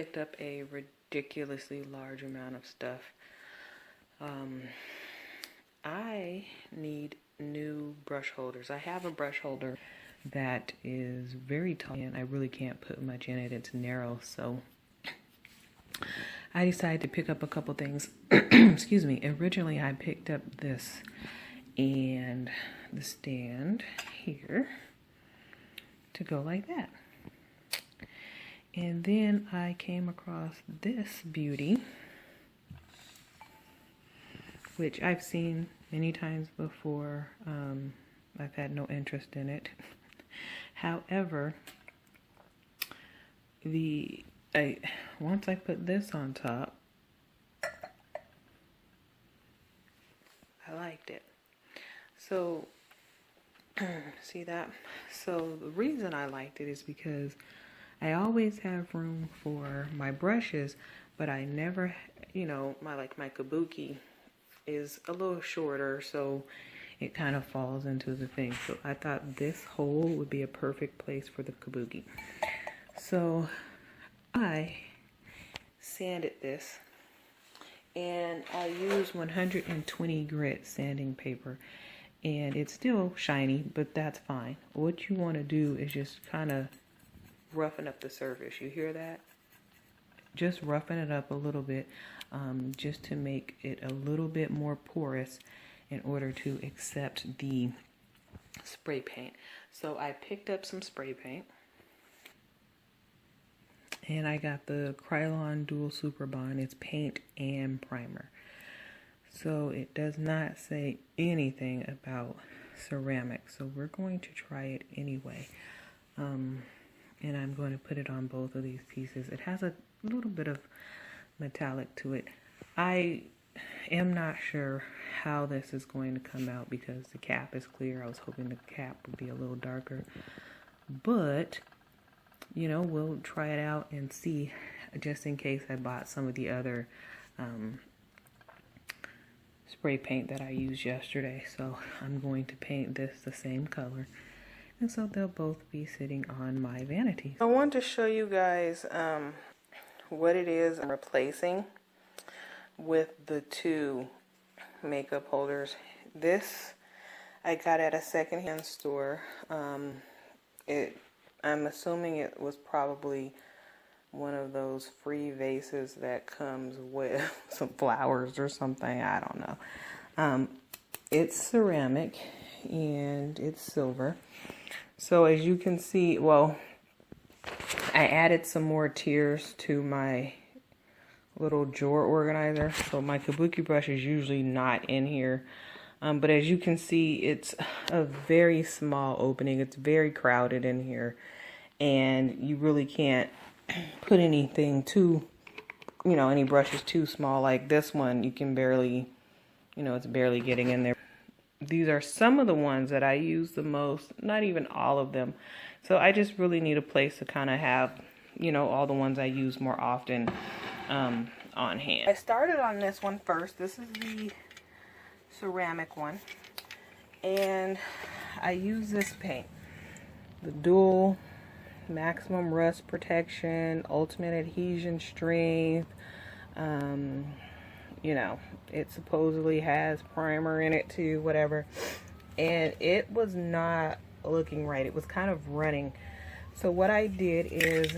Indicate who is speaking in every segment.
Speaker 1: picked up a ridiculously large amount of stuff. I need new brush holders. I have a brush holder that is very tall and I really can't put much in it. It's narrow, so I decided to pick up a couple things. Excuse me. Originally, I picked up this and the stand here to go like that. And then I came across this beauty, which I've seen many times before. I've had no interest in it. However, once I put this on top, I liked it. So, see that? So the reason I liked it is because I always have room for my brushes, but I never, my kabuki is a little shorter, so it kind of falls into the thing. So I thought this hole would be a perfect place for the kabuki. So I sanded this, and I used 120 grit sanding paper, and it's still shiny, but that's fine. What you want to do is just kind of roughen up the surface. You hear that? Just roughen it up a little bit, just to make it a little bit more porous in order to accept the spray paint. So I picked up some spray paint, and I got the Krylon Dual Super Bond. It's paint and primer. So it does not say anything about ceramic, so we're going to try it anyway. And I'm going to put it on both of these pieces. It has a little bit of metallic to it. I am not sure how this is going to come out because the cap is clear. I was hoping the cap would be a little darker, but we'll try it out and see, just in case I bought some of the other spray paint that I used yesterday. So I'm going to paint this the same color, and so they'll both be sitting on my vanity. I want to show you guys what it is I'm replacing with the two makeup holders. This I got at a secondhand store. I'm assuming it was probably one of those free vases that comes with some flowers or something. I don't know. It's ceramic and it's silver. So as you can see, well, I added some more tiers to my little drawer organizer. So my kabuki brush is usually not in here. But as you can see, it's a very small opening. It's very crowded in here. And you really can't put anything too, any brushes too small. Like this one, you can barely, it's barely getting in there. These are some of the ones that I use the most, not even all of them. So I just really need a place to kind of have, all the ones I use more often on hand. I started on this one first. This is the ceramic one. And I use this paint. The Dual Maximum Rust Protection, Ultimate Adhesion Strength. It supposedly has primer in it too, whatever. And it was not looking right. It was kind of running. So what I did is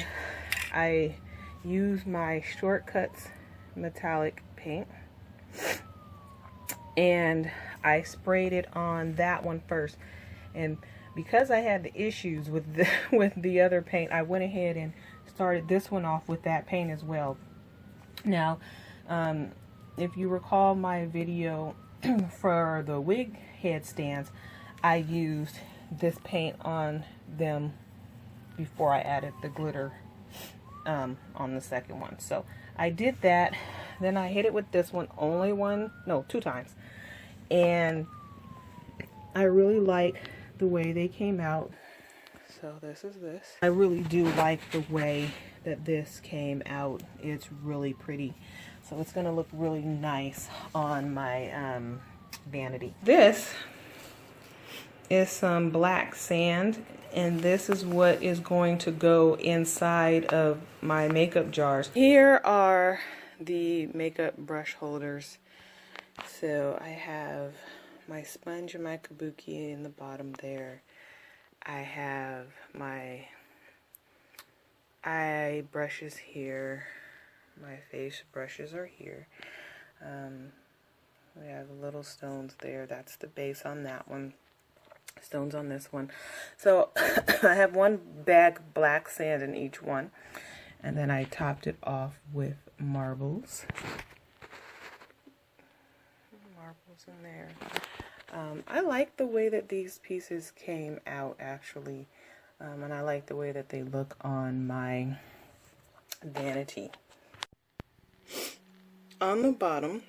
Speaker 1: I used my Shortcuts metallic paint, and I sprayed it on that one first. And because I had the issues with the other paint, I went ahead and started this one off with that paint as well. Now, if you recall my video for the wig head stands, I used this paint on them before I added the glitter on the second one. So I did that. Then I hit it with this one two times. And I really like the way they came out. So this is this. I really do like the way that this came out. It's really pretty. So it's going to look really nice on my vanity. This is some black sand, and this is what is going to go inside of my makeup jars. Here are the makeup brush holders. So I have my sponge and my kabuki in the bottom there. I have my eye brushes here. My face brushes are here. We have little stones there. That's the base on that one. Stones on this one. So I have one bag of black sand in each one. And then I topped it off with marbles. Marbles in there. I like the way that these pieces came out, actually. And I like the way that they look on my vanity. On the bottom,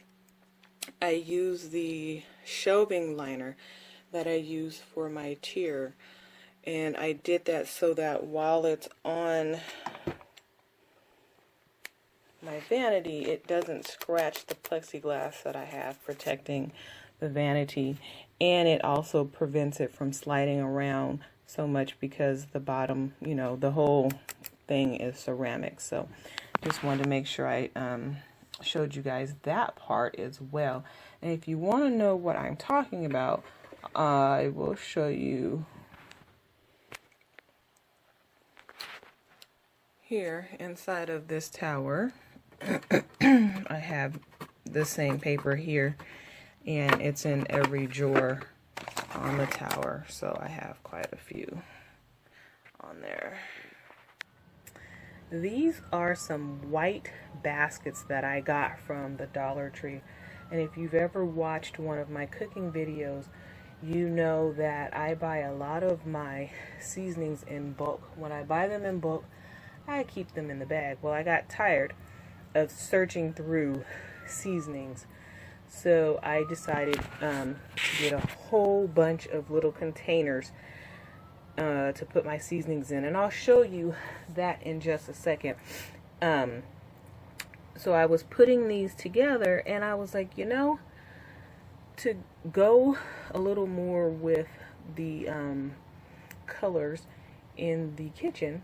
Speaker 1: I use the shelving liner that I use for my tier. And I did that so that while it's on my vanity, it doesn't scratch the plexiglass that I have protecting the vanity. And it also prevents it from sliding around so much because the bottom, you know, the whole thing is ceramic. So just wanted to make sure I showed you guys that part as well. And if you want to know what I'm talking about, I will show you here inside of this tower. I have the same paper here, and it's in every drawer on the tower, so I have quite a few on there. These are some white baskets that I got from the Dollar Tree, and if you've ever watched one of my cooking videos, you know that I buy a lot of my seasonings in bulk. When I buy them in bulk, I keep them in the bag. Well, I got tired of searching through seasonings, so I decided to get a whole bunch of little containers to put my seasonings in, and I'll show you that in just a second. So I was putting these together, and I was like, you know, to go a little more with the colors in the kitchen,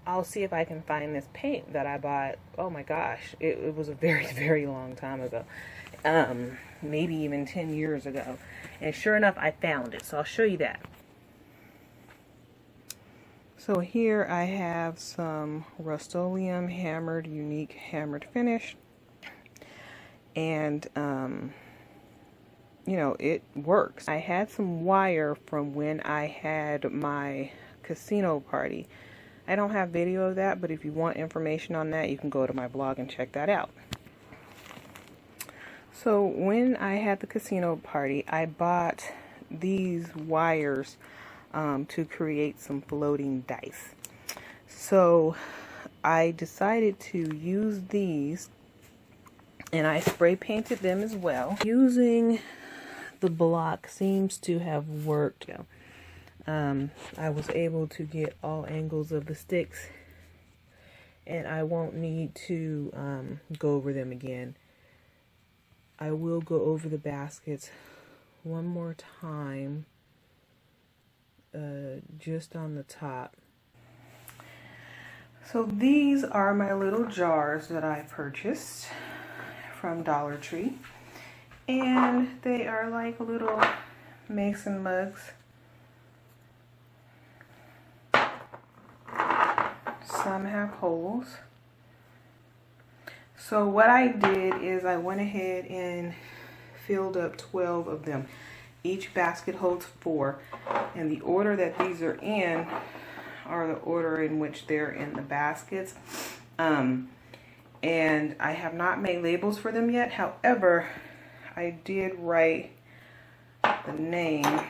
Speaker 1: I'll see if I can find this paint that I bought. Oh my gosh, it was a very, very long time ago. Maybe even 10 years ago. And sure enough, I found it. So I'll show you that. So here I have some Rust-Oleum hammered, unique hammered finish. And, you know, it works. I had some wire from when I had my casino party. I don't have video of that, but if you want information on that, you can go to my blog and check that out. So when I had the casino party, I bought these wires to create some floating dice. So I decided to use these, and I spray painted them as well. Using the block seems to have worked. I was able to get all angles of the sticks, and I won't need to go over them again. I will go over the baskets one more time, just on the top. So these are my little jars that I purchased from Dollar Tree, and they are like little mason mugs. Some have holes. So what I did is I went ahead and filled up 12 of them. Each basket holds 4, and the order that these are in are the order in which they're in the baskets. And I have not made labels for them yet. However, I did write the name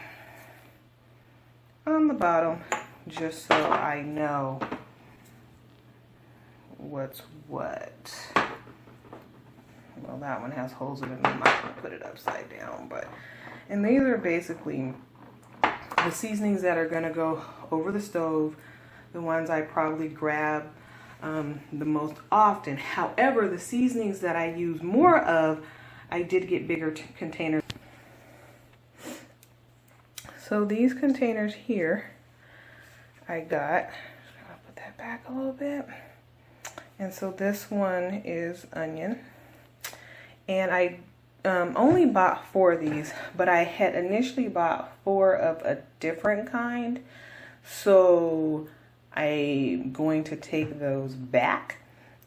Speaker 1: on the bottom just so I know what's what. Well, that one has holes in it. I'm not going to put it upside down, but, and these are basically the seasonings that are going to go over the stove, the ones I probably grab the most often. However, the seasonings that I use more of, I did get bigger containers. So these containers here, I got, I'll put that back a little bit. And so this one is onion. And I only bought 4 of these, but I had initially bought 4 of a different kind. So I'm going to take those back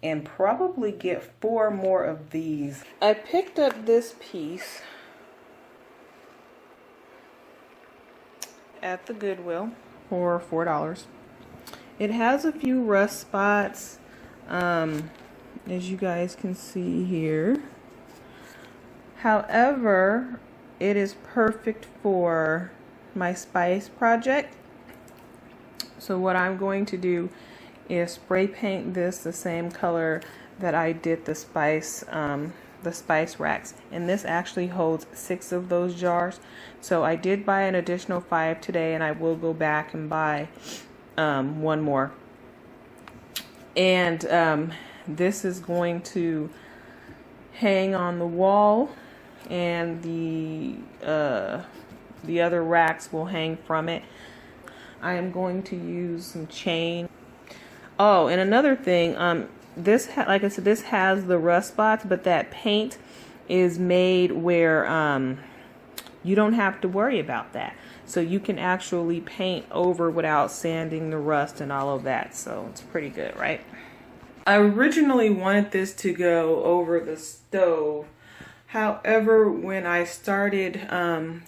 Speaker 1: and probably get 4 more of these. I picked up this piece at the Goodwill for $4. It has a few rust spots, as you guys can see here. However, it is perfect for my spice project. So what I'm going to do is spray paint this the same color that I did the spice racks, and this actually holds 6 of those jars. So I did buy an additional 5 today, and I will go back and buy 1 more. And this is going to hang on the wall, and the other racks will hang from it. I am going to use some chain. Oh, and another thing, this, like I said, this has the rust spots, but that paint is made where you don't have to worry about that. So you can actually paint over without sanding the rust and all of that. So it's pretty good, right? I originally wanted this to go over the stove. However, when I started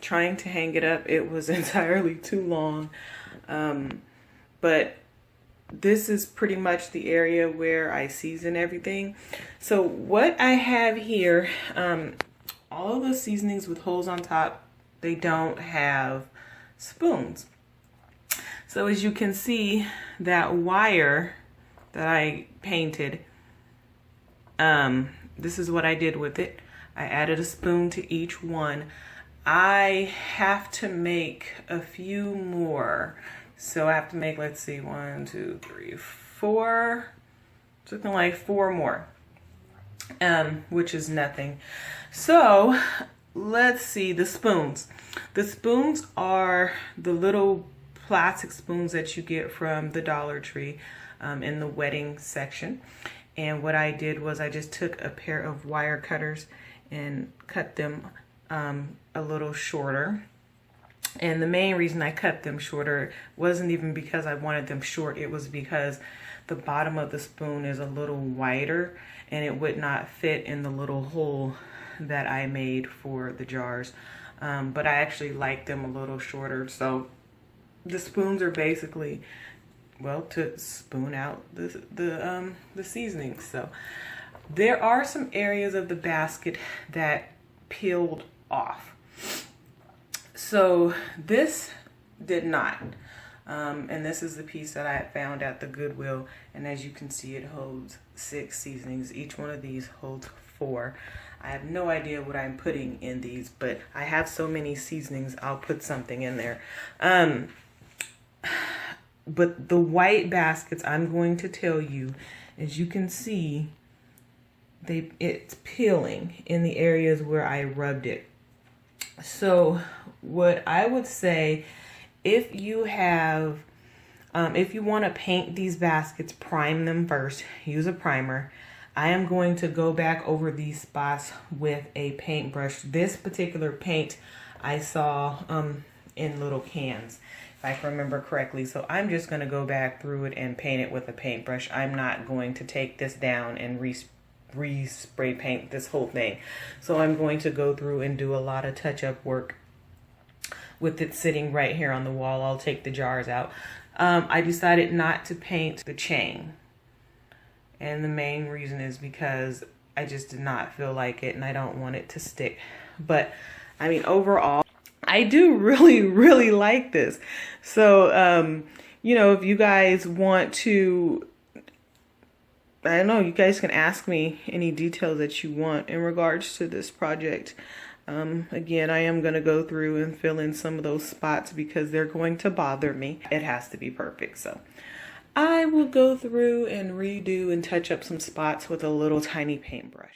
Speaker 1: trying to hang it up, it was entirely too long. But this is pretty much the area where I season everything. So what I have here, all of the seasonings with holes on top, they don't have spoons. So as you can see, that wire that I painted, this is what I did with it. I added a spoon to each one. I have to make a few more. So I have to make, let's see, 1, 2, 3, 4, something like 4 more, which is nothing. So let's see, the spoons. The spoons are the little plastic spoons that you get from the Dollar Tree in the wedding section. And what I did was I just took a pair of wire cutters and cut them a little shorter. And the main reason I cut them shorter wasn't even because I wanted them short. It was because the bottom of the spoon is a little wider and it would not fit in the little hole that I made for the jars. But I actually like them a little shorter. So the spoons are basically, well, to spoon out the seasonings. So there are some areas of the basket that peeled off. So this did not. And this is the piece that I found at the Goodwill. And as you can see, it holds 6 seasonings. Each one of these holds 4. I have no idea what I'm putting in these, but I have so many seasonings, I'll put something in there. But the white baskets, I'm going to tell you, as you can see, it's peeling in the areas where I rubbed it. So what I would say, if you have, if you want to paint these baskets, prime them first. Use a primer. I am going to go back over these spots with a paintbrush. This particular paint I saw in little cans, if I can remember correctly. So I'm just going to go back through it and paint it with a paintbrush. I'm not going to take this down and re-spray paint this whole thing. So I'm going to go through and do a lot of touch-up work with it sitting right here on the wall. I'll take the jars out. I decided not to paint the chain, and the main reason is because I just did not feel like it and I don't want it to stick. But I mean, overall, I do really like this. So you know, if you guys want to, I don't know, you guys can ask me any details that you want in regards to this project. Again, I am going to go through and fill in some of those spots because they're going to bother me. It has to be perfect. So I will go through and redo and touch up some spots with a little tiny paintbrush.